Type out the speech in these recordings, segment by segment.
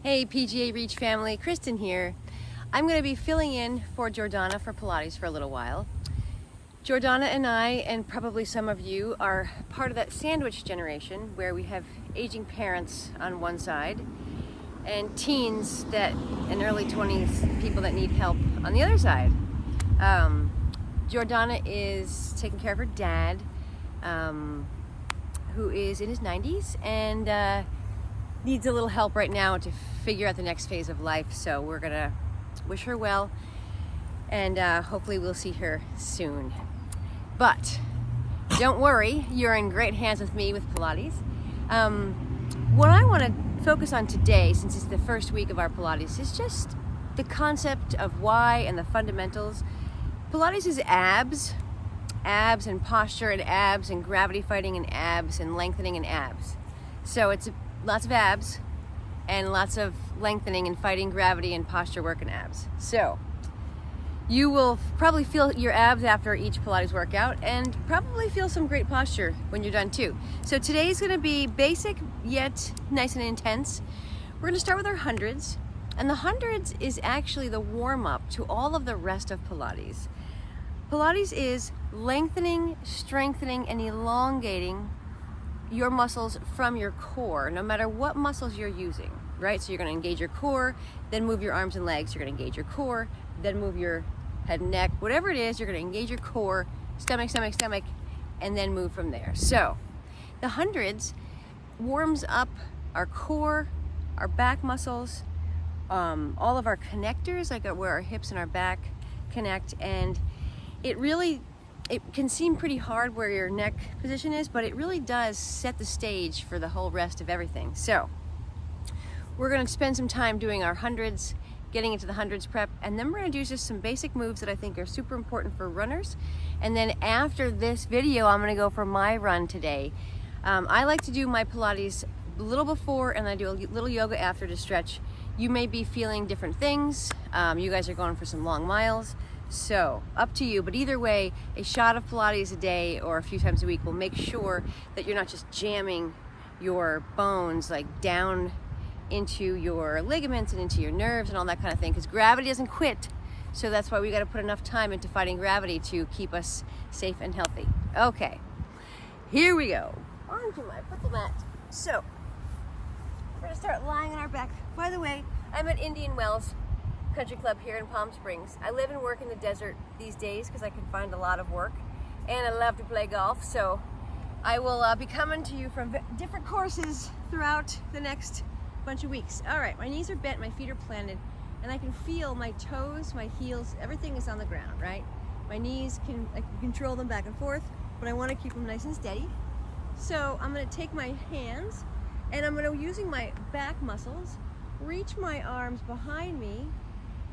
Hey PGA Reach family, Kristen here. I'm going to be filling in for Jordana for Pilates for a little while. Jordana and I, and probably some of you, are part of that sandwich generation where we have aging parents on one side and teens and early 20s people that need help on the other side. Jordana is taking care of her dad, who is in his 90s and needs a little help right now to figure out the next phase of life. So we're gonna wish her well, and hopefully we'll see her soon. But don't worry, you're in great hands with me with Pilates. What I want to focus on today, since it's the first week of our Pilates, is just the concept of why and the fundamentals. Pilates is abs and posture and abs and gravity fighting and abs and lengthening and abs. So it's lots of abs and lots of lengthening and fighting gravity and posture work and abs. So you will probably feel your abs after each Pilates workout and probably feel some great posture when you're done too. So today's gonna be basic yet nice and intense. We're gonna start with our hundreds, and the hundreds is actually the warm-up to all of the rest of Pilates. Pilates is lengthening, strengthening, and elongating your muscles from your core, no matter what muscles you're using, right? So you're gonna engage your core, then move your arms and legs. You're gonna engage your core, then move your head and neck. Whatever it is, you're gonna engage your core, stomach, and then move from there. So the hundreds warms up our core, our back muscles, all of our connectors, like where our hips and our back connect, and it can seem pretty hard where your neck position is, but it really does set the stage for the whole rest of everything. So we're gonna spend some time doing our hundreds, getting into the hundreds prep, and then we're gonna do just some basic moves that I think are super important for runners. And then after this video, I'm gonna go for my run today. I like to do my Pilates a little before, and I do a little yoga after to stretch. You may be feeling different things. You guys are going for some long miles. So up to you, but either way, a shot of Pilates a day or a few times a week will make sure that you're not just jamming your bones like down into your ligaments and into your nerves and all that kind of thing, because gravity doesn't quit. So that's why we got to put enough time into fighting gravity to keep us safe and healthy. Okay, here we go. Onto my purple mat. So we're gonna start lying on our back. By the way, I'm at Indian Wells Country Club here in Palm Springs. I live and work in the desert these days because I can find a lot of work, and I love to play golf. So I will be coming to you from different courses throughout the next bunch of weeks. All right, my knees are bent, my feet are planted, and I can feel my toes, my heels, everything is on the ground, right? My knees, I can control them back and forth, but I want to keep them nice and steady. So I'm going to take my hands, and I'm going to, using my back muscles, reach my arms behind me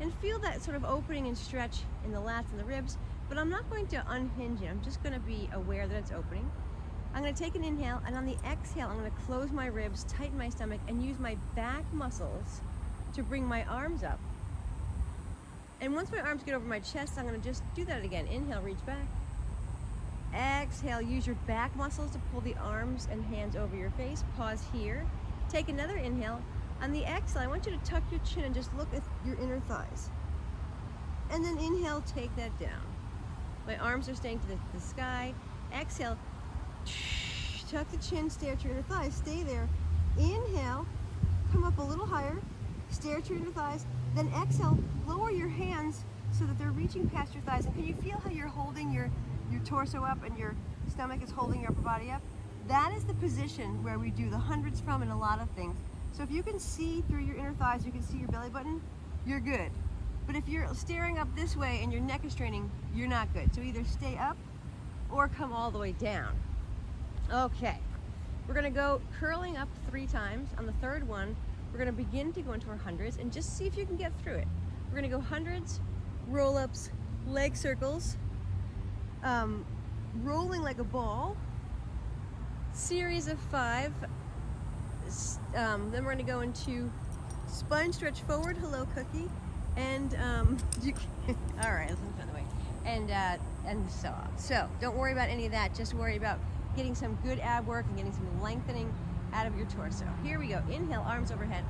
and feel that sort of opening and stretch in the lats and the ribs, but I'm not going to unhinge it. I'm just going to be aware that it's opening. I'm going to take an inhale, and on the exhale, I'm going to close my ribs, tighten my stomach, and use my back muscles to bring my arms up. And once my arms get over my chest, I'm going to just do that again. Inhale, reach back. Exhale, use your back muscles to pull the arms and hands over your face. Pause here. Take another inhale. On the exhale, I want you to tuck your chin and just look at your inner thighs. And then inhale, take that down. My arms are staying to the sky. Exhale, tuck the chin, stare at your inner thighs. Stay there. Inhale, come up a little higher, stare at your inner thighs. Then exhale, lower your hands so that they're reaching past your thighs. And can you feel how you're holding your torso up and your stomach is holding your upper body up? That is the position where we do the hundreds from in a lot of things. So if you can see through your inner thighs, you can see your belly button, you're good. But if you're staring up this way and your neck is straining, you're not good. So either stay up or come all the way down. Okay, we're gonna go curling up 3 times. On the third one, we're gonna begin to go into our hundreds and just see if you can get through it. We're gonna go hundreds, roll-ups, leg circles, rolling like a ball, series of 5. Then we're going to go into spine stretch forward, hello cookie, and all right, let's move the other way, and so on. So don't worry about any of that. Just worry about getting some good ab work and getting some lengthening out of your torso. Here we go. Inhale, arms overhead.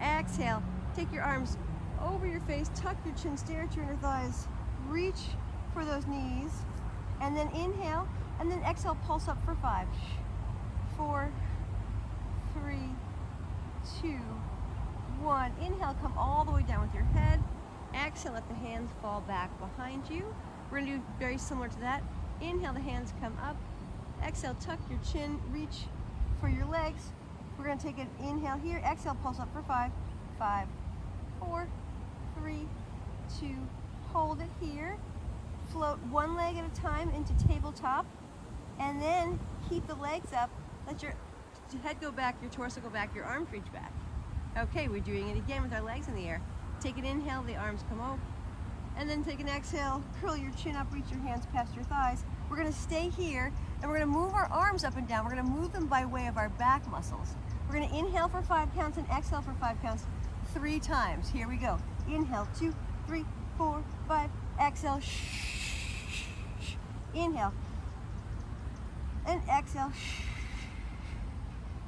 Exhale, take your arms over your face, tuck your chin, stare at your inner thighs, reach for those knees, and then inhale, and then exhale, pulse up for 5, 4, 3, 2, 1. Inhale, come all the way down with your head. Exhale, let the hands fall back behind you. We're gonna do very similar to that. Inhale, the hands come up. Exhale, tuck your chin, reach for your legs. We're gonna take an inhale here. Exhale, pulse up for 5, 5, 4, 3, 2, hold it here. Float one leg at a time into tabletop, and then keep the legs up. Let your head go back, your torso go back, your arms reach back. Okay, we're doing it again with our legs in the air. Take an inhale, the arms come up, and then take an exhale, curl your chin up, reach your hands past your thighs. We're gonna stay here, and we're gonna move our arms up and down. We're gonna move them by way of our back muscles. We're gonna inhale for 5 counts and exhale for 5 counts 3 times. Here we go. Inhale, 2, 3, 4, 5. Exhale, inhale, and exhale.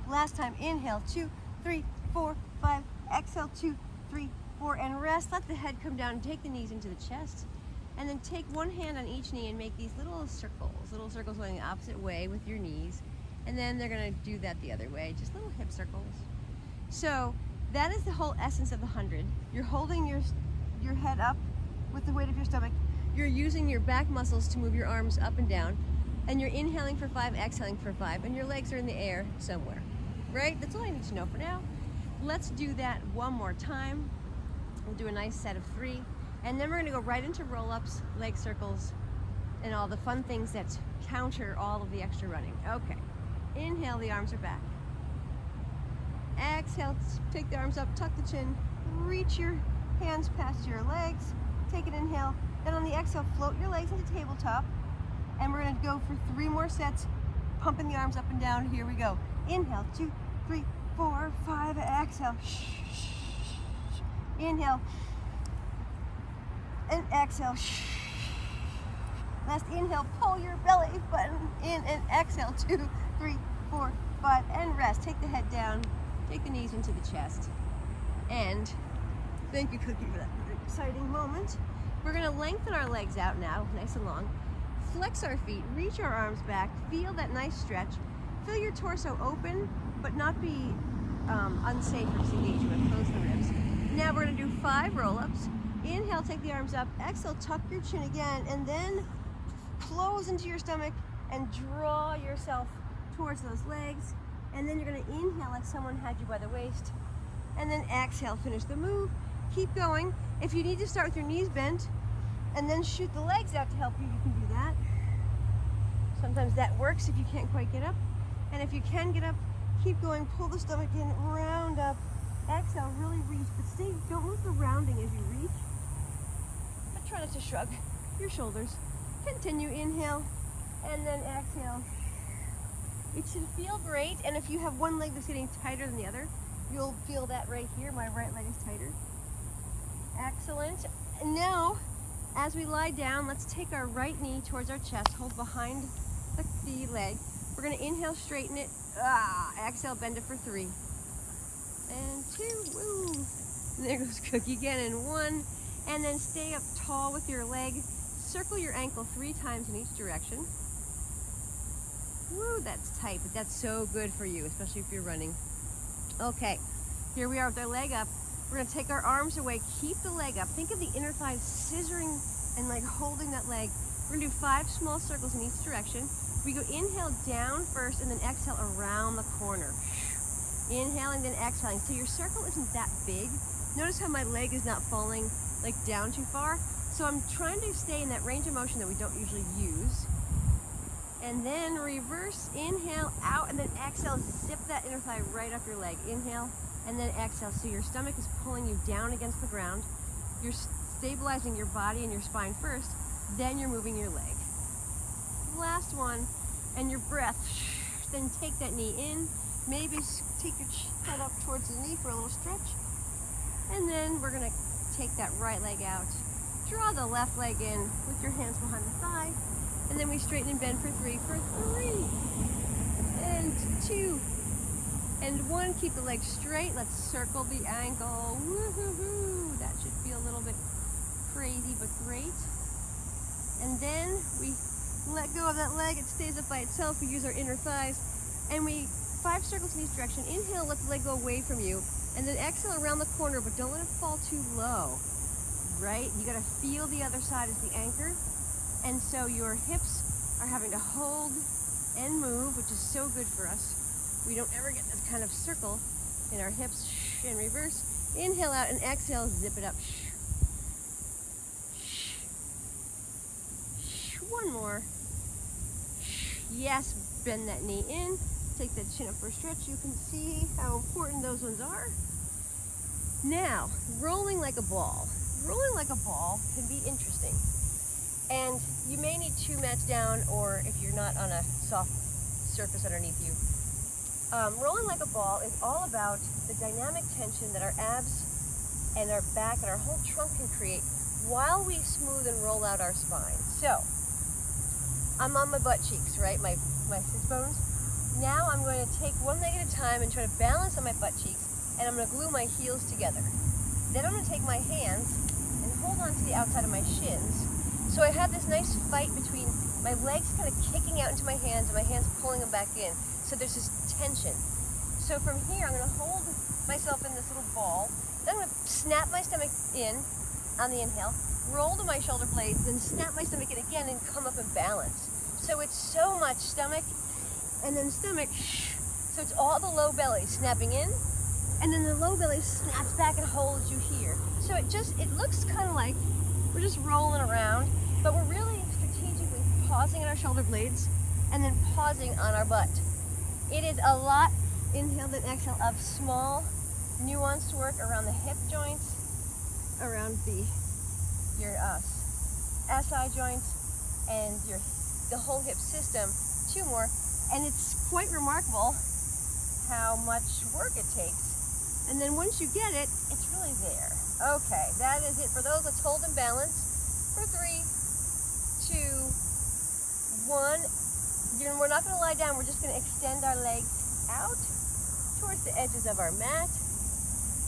Last time, inhale, 2, 3, 4, 5. Exhale, 2, 3, 4, and rest. Let the head come down, take the knees into the chest, and then take one hand on each knee and make these little circles going the opposite way with your knees, and then they're gonna do that the other way, just little hip circles. So that is the whole essence of the 100. You're holding your head up with the weight of your stomach. You're using your back muscles to move your arms up and down, and you're inhaling for 5, exhaling for 5, and your legs are in the air somewhere, right? That's all I need to know for now. Let's do that one more time. We'll do a nice set of 3, and then we're gonna go right into roll-ups, leg circles, and all the fun things that counter all of the extra running. Okay, inhale, the arms are back. Exhale, take the arms up, tuck the chin, reach your hands past your legs, take an inhale, then on the exhale, float your legs into tabletop, and we're gonna go for 3 more sets, pumping the arms up and down. Here we go. Inhale, 2, 3, 4, 5, exhale. Inhale, and exhale. Last inhale, pull your belly button in, and exhale, 2, 3, 4, 5, and rest. Take the head down, take the knees into the chest, and thank you, Cookie, for that exciting moment. We're gonna lengthen our legs out now, nice and long. Flex our feet, reach our arms back, feel that nice stretch. Feel your torso open, but not be unsafe or disengagement. Close the ribs. Now we're gonna do 5 roll-ups. Inhale, take the arms up. Exhale, tuck your chin again, and then close into your stomach and draw yourself towards those legs. And then you're gonna inhale like someone had you by the waist. And then exhale, finish the move. Keep going. If you need to start with your knees bent and then shoot the legs out to help you, you can do that. Sometimes that works if you can't quite get up. And if you can get up, keep going, pull the stomach in, round up. Exhale, really reach, but stay, don't lose the rounding as you reach. But try not to shrug your shoulders. Continue, inhale, and then exhale. It should feel great, and if you have one leg that's getting tighter than the other, you'll feel that right here. My right leg is tighter. Excellent. And now, as we lie down, let's take our right knee towards our chest, hold behind the leg. We're gonna inhale, straighten it. Exhale, bend it for 3. And 2, woo. And there goes Cookie again, and 1. And then stay up tall with your leg. Circle your ankle 3 times in each direction. Woo, that's tight, but that's so good for you, especially if you're running. Okay, here we are with our leg up. We're gonna take our arms away, keep the leg up. Think of the inner thighs scissoring and like holding that leg. We're gonna do 5 small circles in each direction. We go inhale down first and then exhale around the corner. Inhaling, then exhaling. So your circle isn't that big. Notice how my leg is not falling like down too far. So I'm trying to stay in that range of motion that we don't usually use. And then reverse, inhale, out, and then exhale, zip that inner thigh right up your leg. Inhale, and then exhale. So your stomach is pulling you down against the ground. You're stabilizing your body and your spine first, then you're moving your leg. Last one, and your breath. Then take that knee in. Maybe take your head up towards the knee for a little stretch. And then we're gonna take that right leg out. Draw the left leg in with your hands behind the thigh. And then we straighten and bend for 3, and 2, And one, keep the legs straight. Let's circle the ankle. Woo-hoo-hoo. That should feel a little bit crazy, but great. And then we let go of that leg. It stays up by itself. We use our inner thighs. And we 5 circles in each direction. Inhale, let the leg go away from you. And then exhale around the corner, but don't let it fall too low, right? You gotta feel the other side as the anchor. And so your hips are having to hold and move, which is so good for us. We don't ever get this kind of circle in our hips. In reverse. Inhale out and exhale, zip it up. One more. Yes, bend that knee in. Take that chin up for a stretch. You can see how important those ones are. Now, rolling like a ball. Rolling like a ball can be interesting. And you may need 2 mats down, or if you're not on a soft surface underneath you. Rolling like a ball is all about the dynamic tension that our abs and our back and our whole trunk can create while we smooth and roll out our spine. So, I'm on my butt cheeks, right? My sit bones. Now I'm going to take one leg at a time and try to balance on my butt cheeks, and I'm going to glue my heels together. Then I'm going to take my hands and hold on to the outside of my shins. So I have this nice fight between my legs kind of kicking out into my hands and my hands pulling them back in. So there's this tension. So from here, I'm going to hold myself in this little ball. Then I'm going to snap my stomach in on the inhale, roll to my shoulder blades, then snap my stomach in again and come up and balance. So it's so much stomach and then stomach. So it's all the low belly snapping in, and then the low belly snaps back and holds you here. So it looks kind of like we're just rolling around, but we're really strategically pausing in our shoulder blades and then pausing on our butt. It is a lot, inhale then exhale, of small, nuanced work around the hip joints, around your SI joints, and the whole hip system. 2 more, and it's quite remarkable how much work it takes. And then once you get it, it's really there. Okay, that is it for those. Let's hold and balance for 3, 2, 1. We're not going to lie down. We're just going to extend our legs out towards the edges of our mat.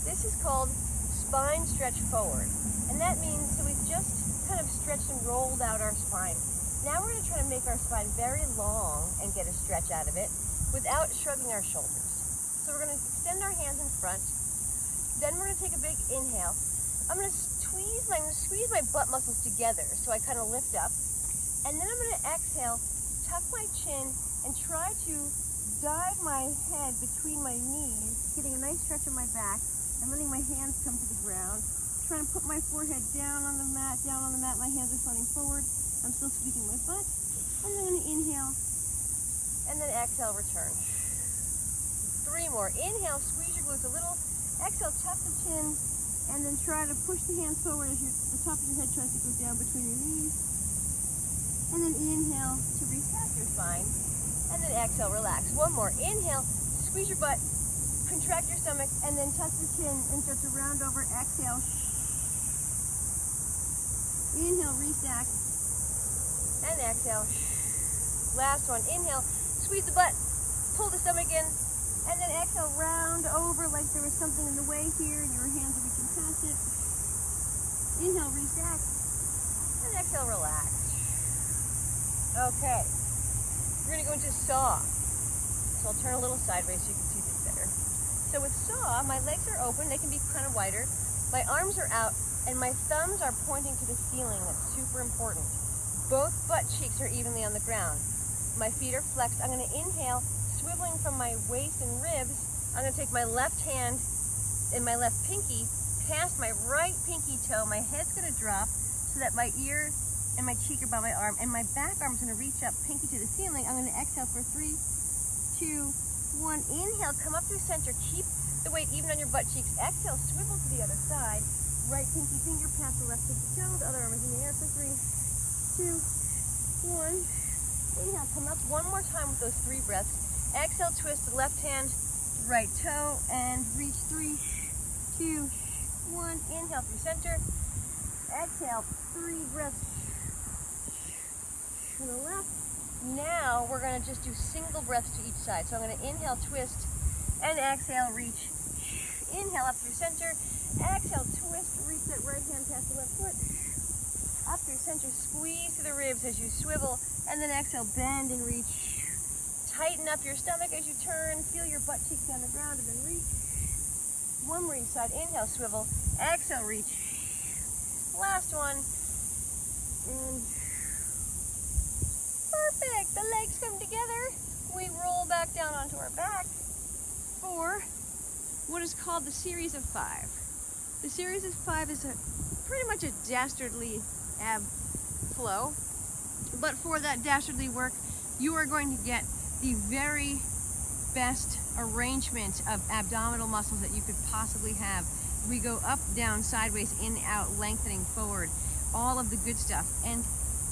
This is called spine stretch forward. And that means that we've just kind of stretched and rolled out our spine. Now we're going to try to make our spine very long and get a stretch out of it without shrugging our shoulders. So we're going to extend our hands in front. Then we're going to take a big inhale. I'm going to squeeze my butt muscles together so I kind of lift up. And then I'm going to exhale, tuck my chin, and try to dive my head between my knees, getting a nice stretch on my back and letting my hands come to the ground. Trying to put my forehead down on the mat, my hands are floating forward. I'm still squeezing my butt. And then I'm going to inhale, and then exhale, return. 3 more. Inhale, squeeze your glutes a little. Exhale, tuck the chin, and then try to push the hands forward as the top of your head tries to go down between your knees. And then inhale to reset your spine. And then exhale, relax. 1 more. Inhale, squeeze your butt, contract your stomach, and then tuck the chin and start to round over. Exhale. Inhale, restack, and exhale. Last one. Inhale, squeeze the butt, pull the stomach in, and then exhale, round over like there was something in the way here and your hands are reaching past it. Inhale, restack, and exhale, relax. Okay, we're going to go into saw. So I'll turn a little sideways so you can see this better. So with saw, my legs are open. They can be kind of wider. My arms are out, and my thumbs are pointing to the ceiling. That's super important. Both butt cheeks are evenly on the ground. My feet are flexed. I'm going to inhale, swiveling from my waist and ribs. I'm going to take my left hand and my left pinky past my right pinky toe. My head's going to drop so that my ear and my cheek are by my arm, and my back arm's going to reach up, pinky to the ceiling. I'm going to exhale for 3, 2, 1. Inhale, come up through center. Keep the weight even on your butt cheeks. Exhale, swivel to the other side. Right pinky finger past the left pinky toe. The other arm is in the air for 3, 2, 1. Inhale, come up 1 more time with those 3 breaths. Exhale, twist the left hand, right toe, and reach. 3, 2, 1. Inhale through center. Exhale, 3 breaths to the left. Now we're going to just do single breaths to each side. So I'm going to inhale, twist, And exhale, reach. Inhale up through center. Exhale, twist, reach that right hand past the left foot. Up through center, squeeze through the ribs as you swivel. And then exhale, bend and reach. Tighten up your stomach as you turn. Feel your butt cheeks down the ground and then reach. One more each side. Inhale, swivel. Exhale, reach. Last one. And perfect. The legs come together. We roll back down onto our back for what is called the series of 5. The series of 5 is pretty much a dastardly ab flow. But for that dastardly work, you are going to get the very best arrangement of abdominal muscles that you could possibly have. We go up, down, sideways, in, out, lengthening, forward, all of the good stuff. And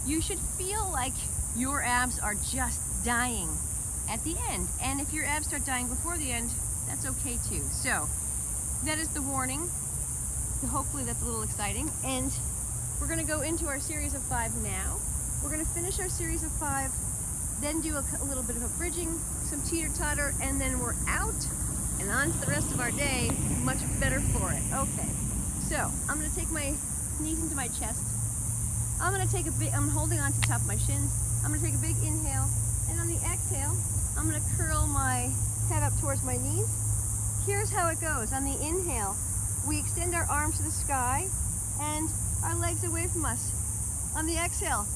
you should feel like your abs are just dying at the end. And if your abs start dying before the end, that's okay too. So that is the warning. So hopefully that's a little exciting. And we're gonna go into our series of 5 now. We're gonna finish our series of 5, then do a little bit of a bridging, some teeter-totter, and then we're out and on to the rest of our day, much better for it. Okay, so I'm gonna take my knees into my chest. I'm holding on to the top of my shins. I'm gonna take a big inhale, and on the exhale, I'm gonna curl my head up towards my knees. Here's how it goes. On the inhale, we extend our arms to the sky and our legs away from us. On the exhale,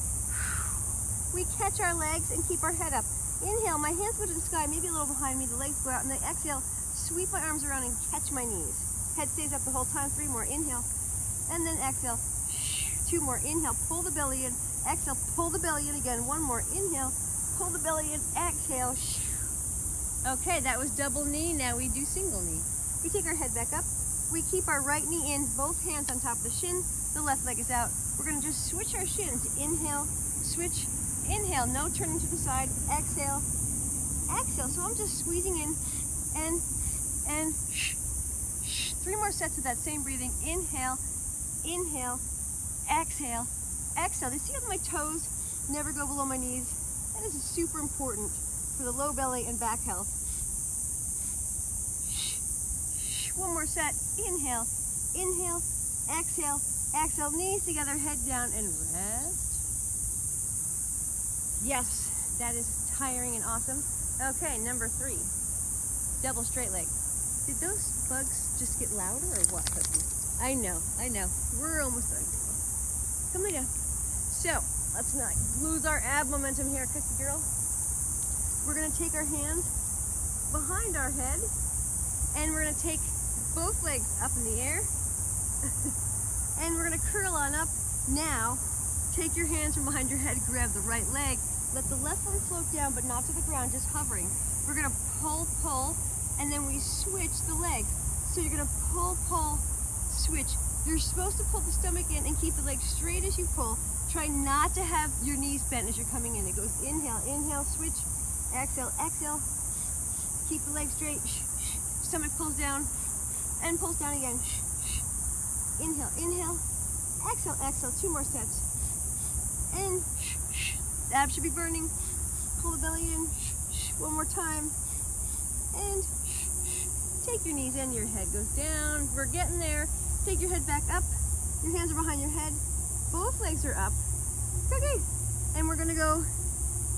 we catch our legs and keep our head up. Inhale, my hands go to the sky, maybe a little behind me, the legs go out. And the exhale, sweep my arms around and catch my knees. Head stays up the whole time. 3 more, inhale. And then exhale, 2 more, inhale, pull the belly in. Exhale, pull the belly in again. 1 more, inhale, pull the belly in, exhale. Okay, that was double knee, now we do single knee. We take our head back up. We keep our right knee in, both hands on top of the shin. The left leg is out. We're gonna just switch our shins. Inhale, switch, inhale, no turning to the side, exhale, exhale. So I'm just squeezing in and 3 more sets of that same breathing. Inhale, inhale, exhale, exhale. You see how my toes never go below my knees? And this is super important for the low belly and back health. 1 more set. Inhale, inhale, exhale, exhale. Knees together, head down, and rest. Yes, that is tiring and awesome. Okay, number 3, double straight leg. Did those bugs just get louder or what, Cookie? I know. We're almost done. Come lay down. So, let's not lose our ab momentum here, Cookie girl. We're gonna take our hands behind our head and we're gonna take both legs up in the air and we're gonna curl on up. Now, take your hands from behind your head, grab the right leg, let the left one float down but not to the ground, just hovering. We're gonna pull, and then we switch the legs. So you're gonna pull, switch. You're supposed to pull the stomach in and keep the legs straight as you pull. Try not to have your knees bent as you're coming in. It goes inhale, inhale, switch, exhale, exhale. Keep the legs straight. Stomach pulls down and pulls down again. Inhale, inhale, exhale, exhale. 2 more sets. And the abs should be burning. Pull the belly in. 1 more time. And take your knees in, your head goes down. We're getting there. Take your head back up. Your hands are behind your head. Both legs are up. Okay. And we're gonna go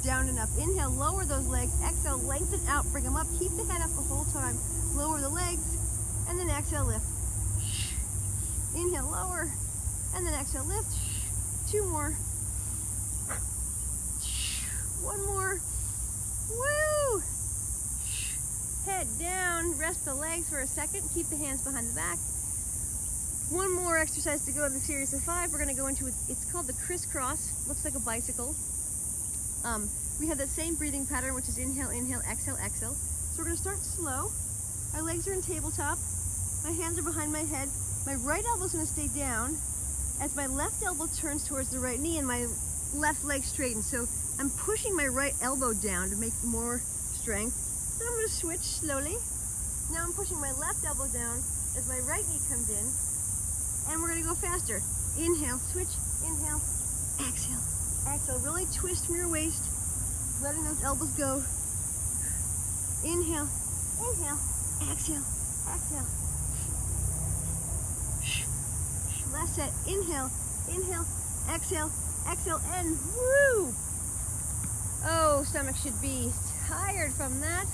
down and up. Inhale, lower those legs. Exhale, lengthen out, bring them up. Keep the head up the whole time. Lower the legs, and then exhale, lift. Inhale, lower, and then exhale, lift. 2 more. 1 more. Woo! Head down, rest the legs for a second. Keep the hands behind the back. 1 more exercise to go in the series of 5. We're gonna go into, it's called the crisscross. Looks like a bicycle. We have that same breathing pattern, which is inhale, inhale, exhale, exhale. So we're gonna start slow. Our legs are in tabletop. My hands are behind my head. My right elbow's gonna stay down as my left elbow turns towards the right knee and my left leg straightens. So I'm pushing my right elbow down to make more strength. So I'm gonna switch slowly. Now I'm pushing my left elbow down as my right knee comes in. And we're gonna go faster. Inhale, switch, inhale, exhale, exhale. Really twist from your waist, letting those elbows go. Inhale, inhale, exhale, exhale. Last set, inhale, inhale, exhale, exhale, and woo! Oh, stomach should be tired from that.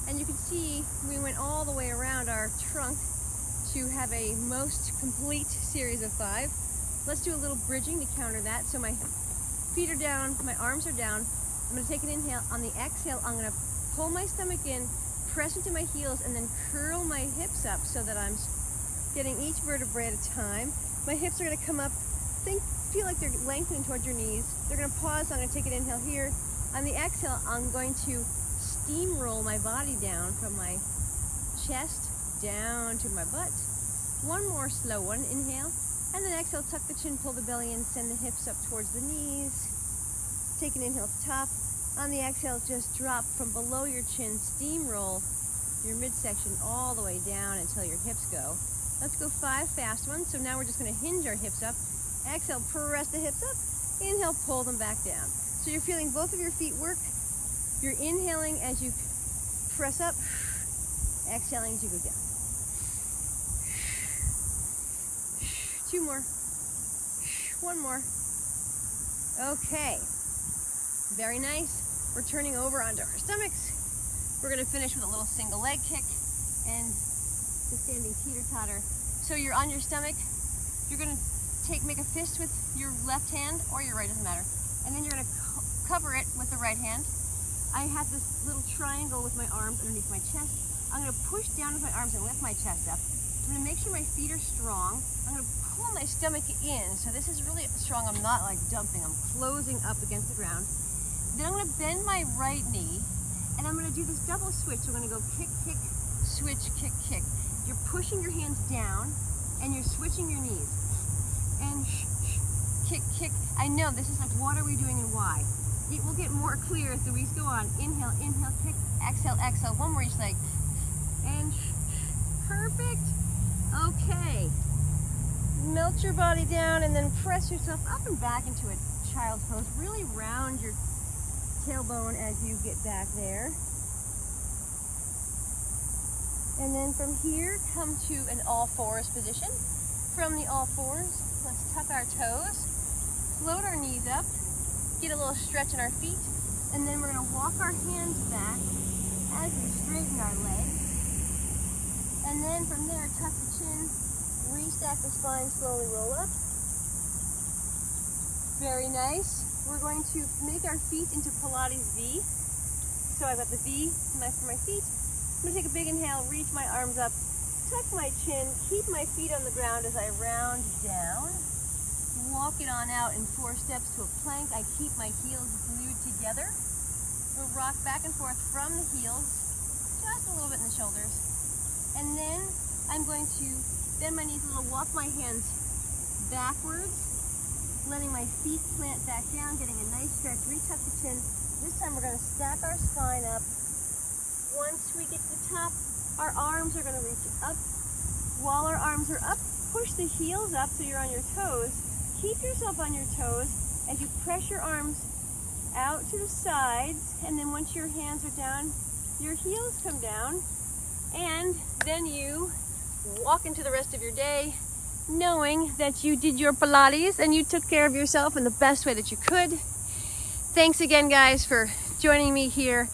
And you can see we went all the way around our trunk to have a most complete series of 5. Let's do a little bridging to counter that. So my feet are down, my arms are down. I'm gonna take an inhale. On the exhale, I'm gonna pull my stomach in, press into my heels, and then curl my hips up so that I'm getting each vertebrae at a time. My hips are gonna come up, feel like they're lengthening towards your knees. They're gonna pause, I'm gonna take an inhale here. On the exhale, I'm going to steamroll my body down from my chest down to my butt. One more slow one, inhale. And then exhale, tuck the chin, pull the belly in, send the hips up towards the knees. Take an inhale at the top. On the exhale, just drop from below your chin, steamroll your midsection all the way down until your hips go. Let's go 5 fast ones. So now we're just gonna hinge our hips up. Exhale, press the hips up. Inhale, pull them back down. So you're feeling both of your feet work. You're inhaling as you press up, exhaling as you go down. 2 more. 1 more. Okay. Very nice. We're turning over onto our stomachs. We're gonna finish with a little single leg kick and the standing teeter-totter. So you're on your stomach. You're gonna make a fist with your left hand or your right, doesn't matter. And then you're gonna cover it with the right hand. I have this little triangle with my arms underneath my chest. I'm gonna push down with my arms and lift my chest up. I'm gonna make sure my feet are strong. I'm gonna pull my stomach in. So this is really strong. I'm not like dumping, I'm closing up against the ground. Then I'm gonna bend my right knee and I'm gonna do this double switch. So I'm gonna go kick, kick, switch, kick, kick. You're pushing your hands down and you're switching your knees. And kick, kick. I know this is like, what are we doing and why? It will get more clear as the weeks go on. Inhale, inhale, kick, exhale, exhale. One more each leg. And perfect. Okay. Melt your body down and then press yourself up and back into a child's pose. Really round your tailbone as you get back there. And then from here, come to an all fours position. From the all fours, let's tuck our toes, float our knees up, get a little stretch in our feet, and then we're gonna walk our hands back as we straighten our legs. And then from there, tuck the chin, restack the spine, slowly roll up. Very nice. We're going to make our feet into Pilates V. So I've got the V for my feet. I'm gonna take a big inhale, reach my arms up, tuck my chin, keep my feet on the ground as I round down. Walk it on out in 4 steps to a plank. I keep my heels glued together. We'll rock back and forth from the heels, just a little bit in the shoulders. And then I'm going to bend my knees a little, walk my hands backwards, letting my feet plant back down, getting a nice stretch, retuck the chin. This time we're gonna stack our spine up. Once we get to the top, our arms are gonna reach up. While our arms are up, push the heels up so you're on your toes. Keep yourself on your toes as you press your arms out to the sides, and then once your hands are down, your heels come down, and then you walk into the rest of your day knowing that you did your Pilates and you took care of yourself in the best way that you could. Thanks again, guys, for joining me here.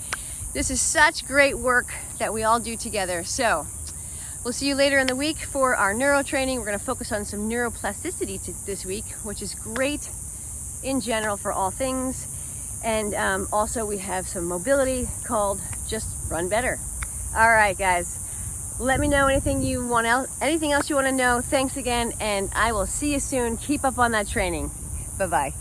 This is such great work that we all do together. So we'll see you later in the week for our neuro training. We're going to focus on some neuroplasticity this week, which is great in general for all things. And also we have some mobility called Just Run Better. All right, guys, let me know anything else you want to know. Thanks again, and I will see you soon. Keep up on that training. Bye-bye.